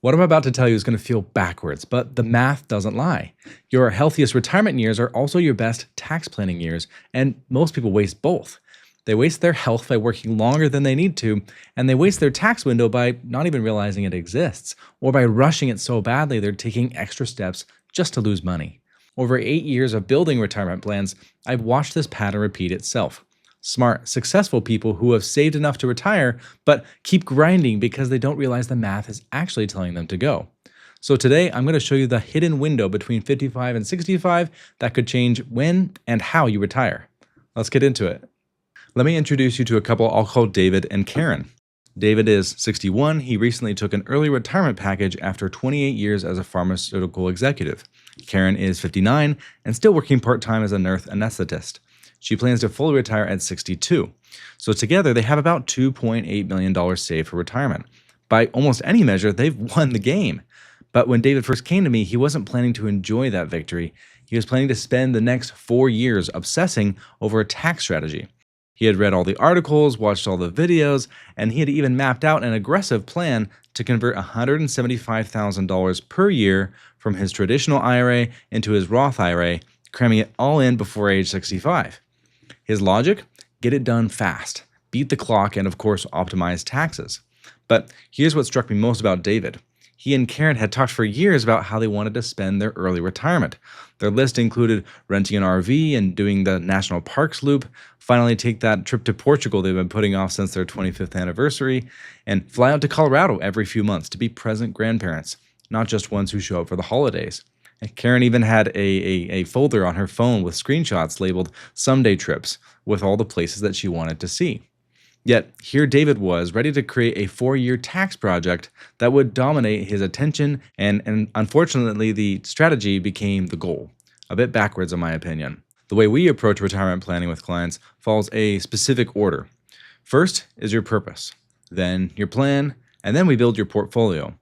What I'm about to tell you is going to feel backwards, but the math doesn't lie. Your healthiest retirement years are also your best tax planning years, and most people waste both. They waste their health by working longer than they need to, and they waste their tax window by not even realizing it exists, or by rushing it so badly they're taking extra steps just to lose money. Over 8 years of building retirement plans, I've watched this pattern repeat itself. Smart, successful people who have saved enough to retire, but keep grinding because they don't realize the math is actually telling them to go. So today, I'm going to show you the hidden window between 55 and 65 that could change when and how you retire. Let's get into it. Let me introduce you to a couple I'll call David and Karen. David is 61. He recently took an early retirement package after 28 years as a pharmaceutical executive. Karen is 59 and still working part-time as a nurse anesthetist. She plans to fully retire at 62. So together, they have about $2.8 million saved for retirement. By almost any measure, they've won the game. But when David first came to me, he wasn't planning to enjoy that victory. He was planning to spend the next 4 years obsessing over a tax strategy. He had read all the articles, watched all the videos, and he had even mapped out an aggressive plan to convert $175,000 per year from his traditional IRA into his Roth IRA, cramming it all in before age 65. His logic? Get it done fast, beat the clock, and of course, optimize taxes. But here's what struck me most about David. He and Karen had talked for years about how they wanted to spend their early retirement. Their list included renting an RV and doing the national parks loop, finally take that trip to Portugal they've been putting off since their 25th anniversary, and fly out to Colorado every few months to be present grandparents, not just ones who show up for the holidays. Karen even had a folder on her phone with screenshots labeled someday trips with all the places that she wanted to see. Yet here David was ready to create a 4-year tax project that would dominate his attention, and unfortunately the strategy became the goal. A bit backwards in my opinion. The way we approach retirement planning with clients follows a specific order. First is your purpose, then your plan, and then we build your portfolio.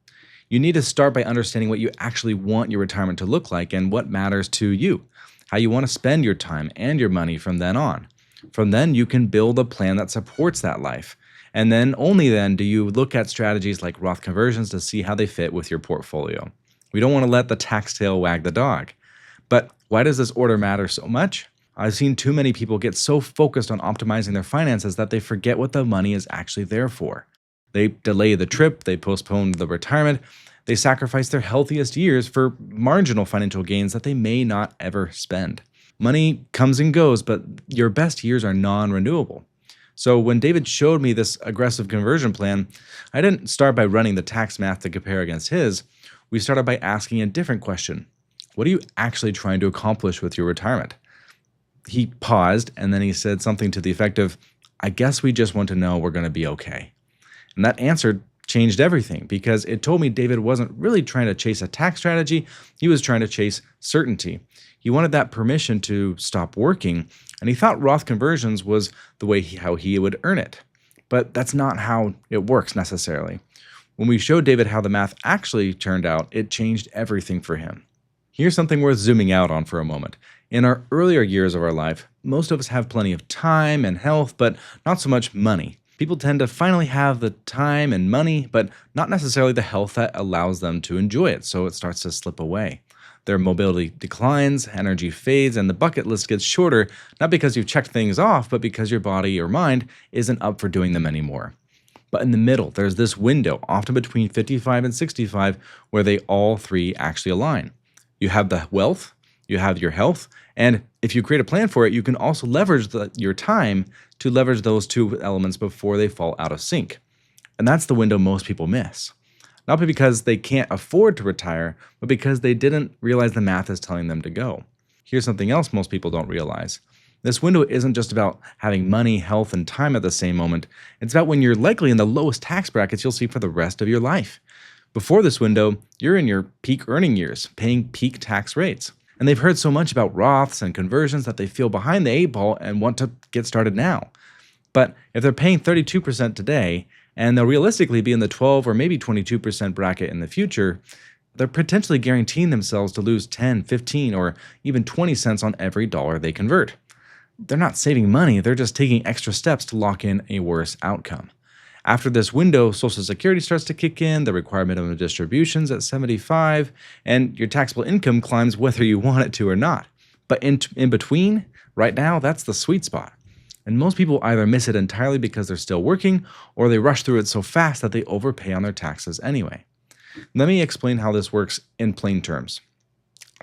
You need to start by understanding what you actually want your retirement to look like and what matters to you, how you want to spend your time and your money from then on. From then, you can build a plan that supports that life. And then, only then, do you look at strategies like Roth conversions to see how they fit with your portfolio. We don't want to let the tax tail wag the dog. But why does this order matter so much? I've seen too many people get so focused on optimizing their finances that they forget what the money is actually there for. They delay the trip, they postpone the retirement, they sacrifice their healthiest years for marginal financial gains that they may not ever spend. Money comes and goes, but your best years are non-renewable. So when David showed me this aggressive conversion plan, I didn't start by running the tax math to compare against his. We started by asking a different question. What are you actually trying to accomplish with your retirement? He paused, and then he said something to the effect of, I guess we just want to know we're going to be okay. And that answer changed everything because it told me David wasn't really trying to chase a tax strategy. He was trying to chase certainty. He wanted that permission to stop working, and he thought Roth conversions was the way how he would earn it. But that's not how it works necessarily. When we showed David how the math actually turned out, it changed everything for him. Here's something worth zooming out on for a moment. In our earlier years of our life, most of us have plenty of time and health, but not so much money. People tend to finally have the time and money, but not necessarily the health that allows them to enjoy it, so it starts to slip away. Their mobility declines, energy fades, and the bucket list gets shorter, not because you've checked things off, but because your body or mind isn't up for doing them anymore. But in the middle, there's this window, often between 55 and 65, where they all three actually align. You have the wealth, you have your health, and if you create a plan for it, you can also leverage your time to leverage those two elements before they fall out of sync. And that's the window most people miss. Not because they can't afford to retire, but because they didn't realize the math is telling them to go. Here's something else most people don't realize. This window isn't just about having money, health, and time at the same moment. It's about when you're likely in the lowest tax brackets you'll see for the rest of your life. Before this window, you're in your peak earning years, paying peak tax rates. And they've heard so much about Roths and conversions that they feel behind the 8 ball and want to get started now. But if they're paying 32% today, and they'll realistically be in the 12 or maybe 22% bracket in the future, they're potentially guaranteeing themselves to lose 10, 15, or even 20 cents on every dollar they convert. They're not saving money, they're just taking extra steps to lock in a worse outcome. After this window, Social Security starts to kick in, the required minimum distributions at 75, and your taxable income climbs whether you want it to or not. But in between, right now, that's the sweet spot. And most people either miss it entirely because they're still working, or they rush through it so fast that they overpay on their taxes anyway. Let me explain how this works in plain terms.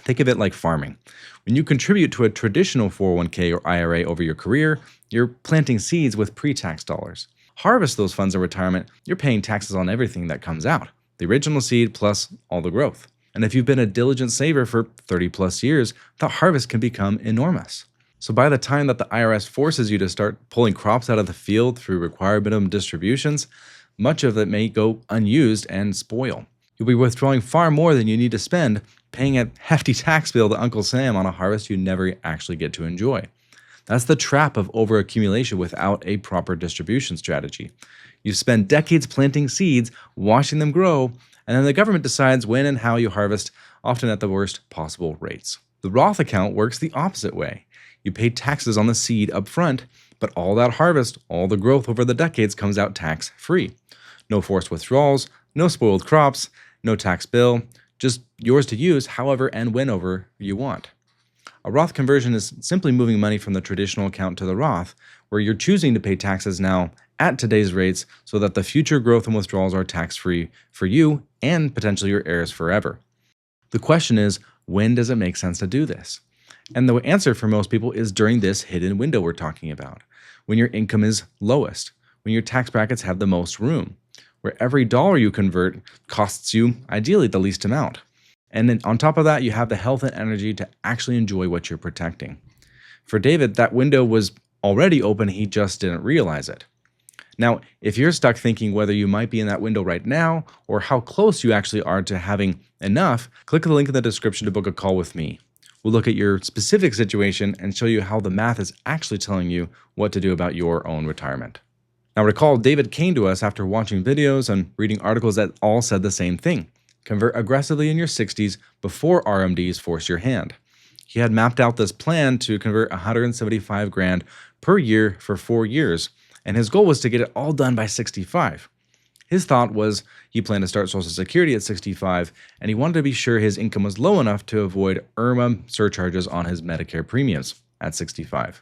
Think of it like farming. When you contribute to a traditional 401k or IRA over your career, you're planting seeds with pre-tax dollars. Harvest those funds in retirement, you're paying taxes on everything that comes out, the original seed plus all the growth. And if you've been a diligent saver for 30 plus years, the harvest can become enormous. So by the time that the IRS forces you to start pulling crops out of the field through required minimum distributions, much of it may go unused and spoil. You'll be withdrawing far more than you need to spend, paying a hefty tax bill to Uncle Sam on a harvest you never actually get to enjoy. That's the trap of overaccumulation without a proper distribution strategy. You spend decades planting seeds, watching them grow, and then the government decides when and how you harvest, often at the worst possible rates. The Roth account works the opposite way. You pay taxes on the seed up front, but all that harvest, all the growth over the decades comes out tax-free. No forced withdrawals, no spoiled crops, no tax bill, just yours to use however and whenever you want. A Roth conversion is simply moving money from the traditional account to the Roth, where you're choosing to pay taxes now at today's rates so that the future growth and withdrawals are tax-free for you and potentially your heirs forever. The question is, when does it make sense to do this? And the answer for most people is during this hidden window we're talking about, when your income is lowest, when your tax brackets have the most room, where every dollar you convert costs you ideally the least amount. And then on top of that, you have the health and energy to actually enjoy what you're protecting. For David, that window was already open, he just didn't realize it. Now, if you're stuck thinking whether you might be in that window right now or how close you actually are to having enough, click the link in the description to book a call with me. We'll look at your specific situation and show you how the math is actually telling you what to do about your own retirement. Now recall, David came to us after watching videos and reading articles that all said the same thing. Convert aggressively in your 60s before RMDs force your hand. He had mapped out this plan to convert $175,000 per year for 4 years, and his goal was to get it all done by 65. His thought was he planned to start Social Security at 65, and he wanted to be sure his income was low enough to avoid IRMA surcharges on his Medicare premiums at 65.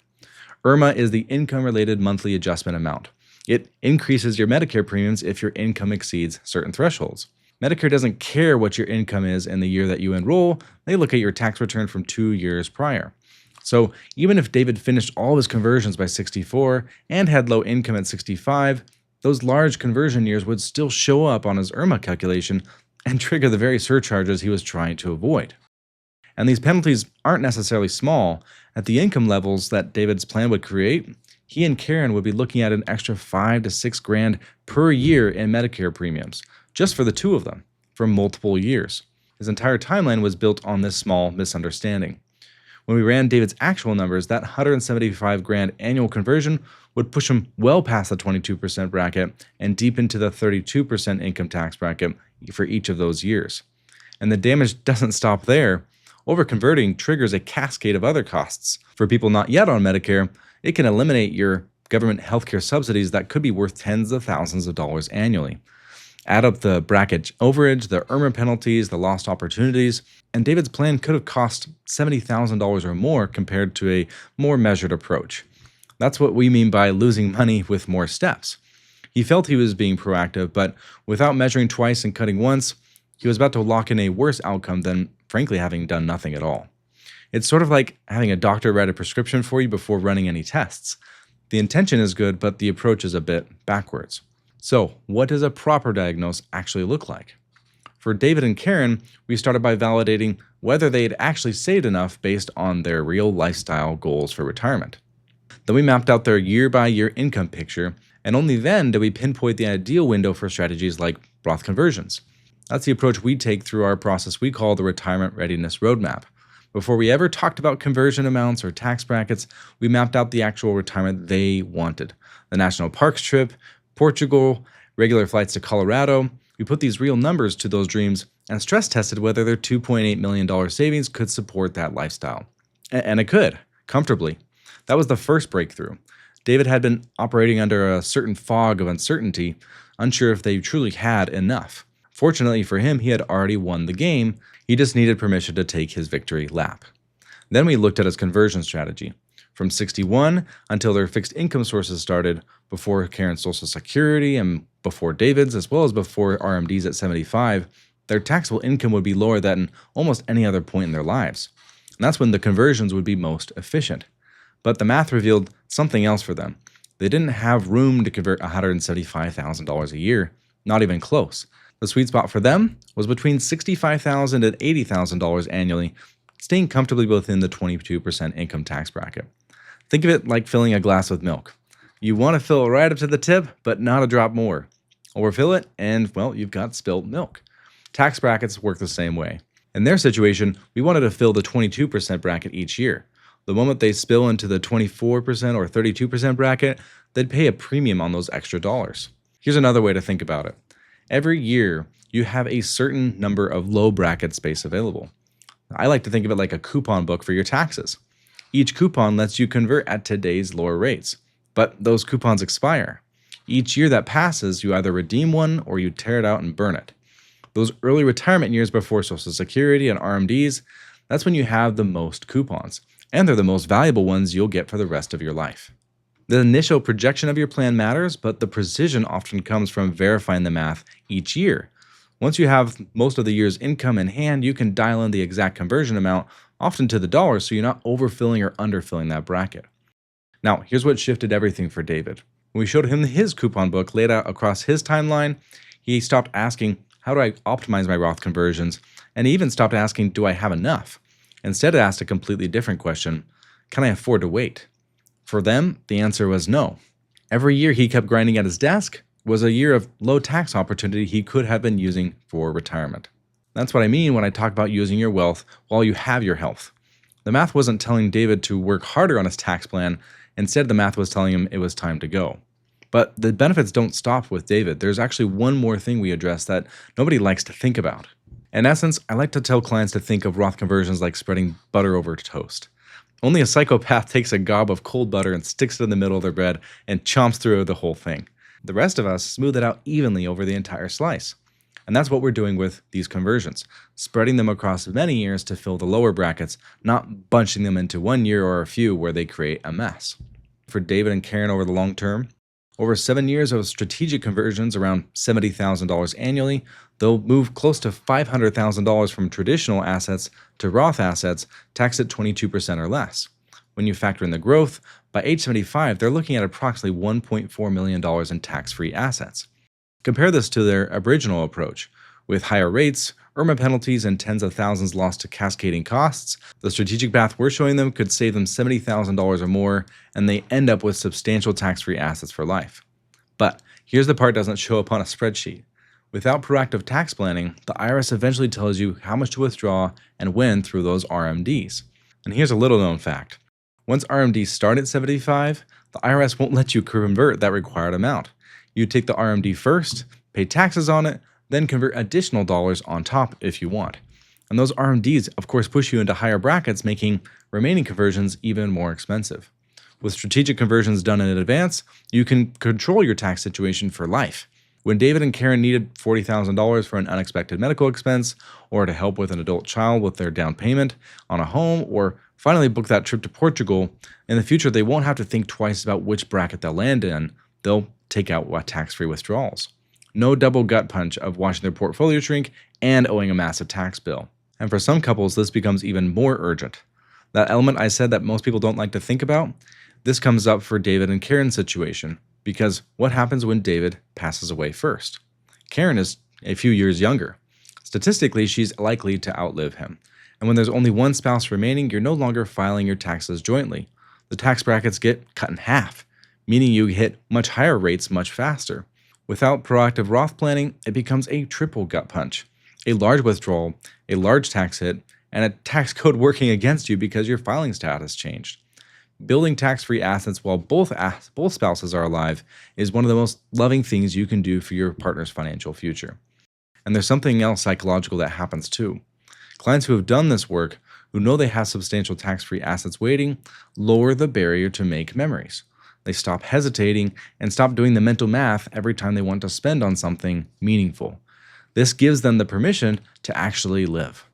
IRMA is the income-related monthly adjustment amount. It increases your Medicare premiums if your income exceeds certain thresholds. Medicare doesn't care what your income is in the year that you enroll. They look at your tax return from 2 years prior. So even if David finished all his conversions by 64 and had low income at 65, those large conversion years would still show up on his IRMA calculation and trigger the very surcharges he was trying to avoid. And these penalties aren't necessarily small. At the income levels that David's plan would create, he and Karen would be looking at an extra $5,000 to $6,000 per year in Medicare premiums, just for the two of them, for multiple years. His entire timeline was built on this small misunderstanding. When we ran David's actual numbers, that $175,000 annual conversion would push him well past the 22% bracket and deep into the 32% income tax bracket for each of those years. And the damage doesn't stop there. Overconverting triggers a cascade of other costs. For people not yet on Medicare, it can eliminate your government healthcare subsidies that could be worth tens of thousands of dollars annually. Add up the bracket overage, the IRMA penalties, the lost opportunities, and David's plan could have cost $70,000 or more compared to a more measured approach. That's what we mean by losing money with more steps. He felt he was being proactive, but without measuring twice and cutting once, he was about to lock in a worse outcome than, frankly, having done nothing at all. It's sort of like having a doctor write a prescription for you before running any tests. The intention is good, but the approach is a bit backwards. So, what does a proper diagnosis actually look like? For David and Karen, we started by validating whether they had actually saved enough based on their real lifestyle goals for retirement. Then we mapped out their year-by-year income picture, and only then did we pinpoint the ideal window for strategies like Roth conversions. That's the approach we take through our process we call the Retirement Readiness Roadmap. Before we ever talked about conversion amounts or tax brackets, we mapped out the actual retirement they wanted. The national parks trip, Portugal, regular flights to Colorado. We put these real numbers to those dreams and stress tested whether their $2.8 million savings could support that lifestyle. And it could, comfortably. That was the first breakthrough. David had been operating under a certain fog of uncertainty, unsure if they truly had enough. Fortunately for him, he had already won the game. He just needed permission to take his victory lap. Then we looked at his conversion strategy. From 61 until their fixed income sources started, before Karen's Social Security and before David's, as well as before RMD's at 75, their taxable income would be lower than almost any other point in their lives. And that's when the conversions would be most efficient. But the math revealed something else for them. They didn't have room to convert $175,000 a year, not even close. The sweet spot for them was between $65,000 and $80,000 annually, staying comfortably within the 22% income tax bracket. Think of it like filling a glass with milk. You want to fill it right up to the tip, but not a drop more. Overfill it, and, well, you've got spilt milk. Tax brackets work the same way. In their situation, we wanted to fill the 22% bracket each year. The moment they spill into the 24% or 32% bracket, they'd pay a premium on those extra dollars. Here's another way to think about it. Every year, you have a certain number of low bracket space available. I like to think of it like a coupon book for your taxes. Each coupon lets you convert at today's lower rates, but those coupons expire. Each year that passes, you either redeem one or you tear it out and burn it. Those early retirement years before Social Security and RMDs, that's when you have the most coupons, and they're the most valuable ones you'll get for the rest of your life. The initial projection of your plan matters, but the precision often comes from verifying the math each year. Once you have most of the year's income in hand, you can dial in the exact conversion amount, often to the dollar, so you're not overfilling or underfilling that bracket. Now, here's what shifted everything for David. When we showed him his coupon book laid out across his timeline, he stopped asking, how do I optimize my Roth conversions? And he even stopped asking, do I have enough? Instead, it asked a completely different question, can I afford to wait? For them, the answer was no. Every year he kept grinding at his desk was a year of low tax opportunity he could have been using for retirement. That's what I mean when I talk about using your wealth while you have your health. The math wasn't telling David to work harder on his tax plan. Instead, the math was telling him it was time to go. But the benefits don't stop with David. There's actually one more thing we address that nobody likes to think about. In essence, I like to tell clients to think of Roth conversions like spreading butter over toast. Only a psychopath takes a gob of cold butter and sticks it in the middle of their bread and chomps through the whole thing. The rest of us smooth it out evenly over the entire slice. And that's what we're doing with these conversions, spreading them across many years to fill the lower brackets, not bunching them into 1 year or a few where they create a mess. For David and Karen over the long term, over 7 years of strategic conversions around $70,000 annually, they'll move close to $500,000 from traditional assets to Roth assets, taxed at 22% or less. When you factor in the growth, by age 75, they're looking at approximately $1.4 million in tax-free assets. Compare this to their original approach. With higher rates, IRMA penalties, and tens of thousands lost to cascading costs, the strategic path we're showing them could save them $70,000 or more, and they end up with substantial tax-free assets for life. But here's the part that doesn't show up on a spreadsheet. Without proactive tax planning, the IRS eventually tells you how much to withdraw and when through those RMDs. And here's a little known fact. Once RMDs start at 75, the IRS won't let you convert that required amount. You take the RMD first, pay taxes on it, then convert additional dollars on top if you want. And those RMDs, of course, push you into higher brackets, making remaining conversions even more expensive. With strategic conversions done in advance, you can control your tax situation for life. When David and Karen needed $40,000 for an unexpected medical expense, or to help with an adult child with their down payment on a home, or finally book that trip to Portugal, in the future they won't have to think twice about which bracket they'll land in. They'll take out tax-free withdrawals. No double gut punch of watching their portfolio shrink and owing a massive tax bill. And for some couples, this becomes even more urgent. That element I said that most people don't like to think about, this comes up for David and Karen's situation, because what happens when David passes away first? Karen is a few years younger. Statistically, she's likely to outlive him. And when there's only one spouse remaining, you're no longer filing your taxes jointly. The tax brackets get cut in half, meaning you hit much higher rates much faster. Without proactive Roth planning, it becomes a triple gut punch. A large withdrawal, a large tax hit, and a tax code working against you because your filing status changed. Building tax-free assets while both spouses are alive is one of the most loving things you can do for your partner's financial future. And there's something else psychological that happens too. Clients who have done this work, who know they have substantial tax-free assets waiting, lower the barrier to make memories. they stop hesitating, and stop doing the mental math every time they want to spend on something meaningful. This gives them the permission to actually live.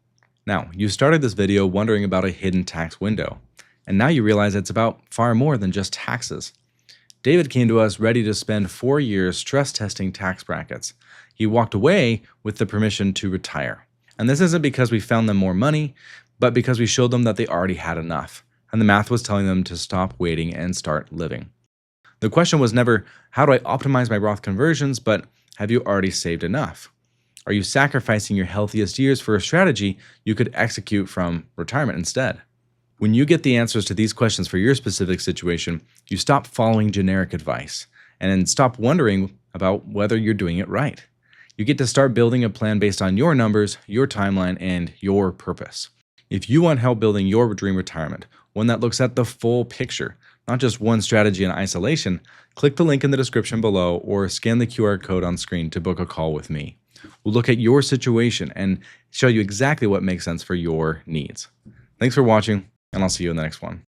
Now, you started this video wondering about a hidden tax window, and now you realize it's about far more than just taxes. David came to us ready to spend 4 years stress testing tax brackets. He walked away with the permission to retire. And this isn't because we found them more money, but because we showed them that they already had enough, and the math was telling them to stop waiting and start living. The question was never, how do I optimize my Roth conversions, but have you already saved enough? Are you sacrificing your healthiest years for a strategy you could execute from retirement instead? When you get the answers to these questions for your specific situation, you stop following generic advice and stop wondering about whether you're doing it right. You get to start building a plan based on your numbers, your timeline, and your purpose. If you want help building your dream retirement, one that looks at the full picture, not just one strategy in isolation, click the link in the description below or scan the QR code on screen to book a call with me. We'll look at your situation and show you exactly what makes sense for your needs. Thanks for watching, and I'll see you in the next one.